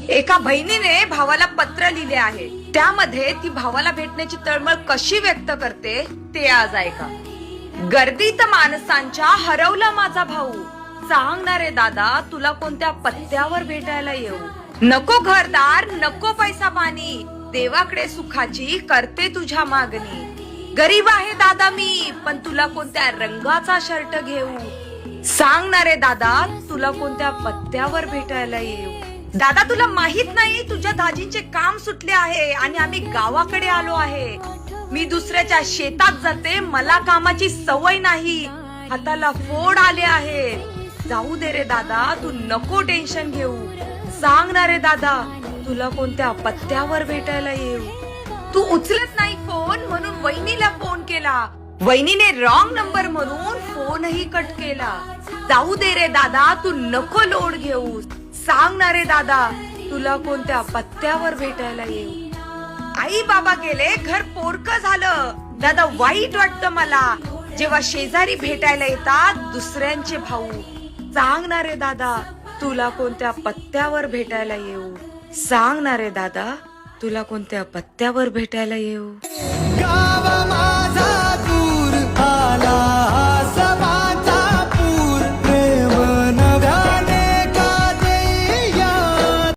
एका बहिणीने भावाला पत्र लिहिले आहे. त्यामध्ये ती भावाला भेटण्याची तळमळ कशी व्यक्त करते ते आज ऐका. गर्दीत माणसांच्या हरवला माझा भाऊ. सांगणारे दादा तुला कोणत्या पत्त्यावर भेटायला येऊ. नको घरदार नको पैसा पाणी, देवाकडे सुखाची करते तुझ्या मागणी. गरीब आहे दादा मी, पण तुला कोणत्या रंगाचा शर्ट घेऊ. सांगणारे दादा तुला कोणत्या पत्त्यावर भेटायला येऊ. दादा तुला माहित नाही तुझ्या दाजींचे काम सुटले आहे आणि आम्ही गावाकडे आलो आहे. मी दुसऱ्याच्या शेतात जाते, मला कामाची सवय नाही. हाताला फोड आले आहे. जाऊ दे रे दादा तू नको टेन्शन घेऊ. सांगणारे दादा तुला कोणत्या पत्त्यावर भेटायला येऊ. तू उचलत नाही फोन म्हणून वहिनीला फोन केला. वहिनीने रॉंग नंबर म्हणून फोनही कट केला. जाऊ दे रे दादा तू नको लोड घेऊ. सांगणारे दादा तुला कोणत्या पत्त्यावर भेटायला येऊ. आई बाबा गेले घर पोरकं झालं. दादा वाईट वाटतं मला जेव्हा शेजारी भेटायला येतात दुसऱ्यांचे भाऊ. सांगणारे दादा तुला कोणत्या पत्त्यावर भेटायला येऊ. सांगणारे दादा तुला कोणत्या पत्त्यावर भेटायला येऊ. गावा माझा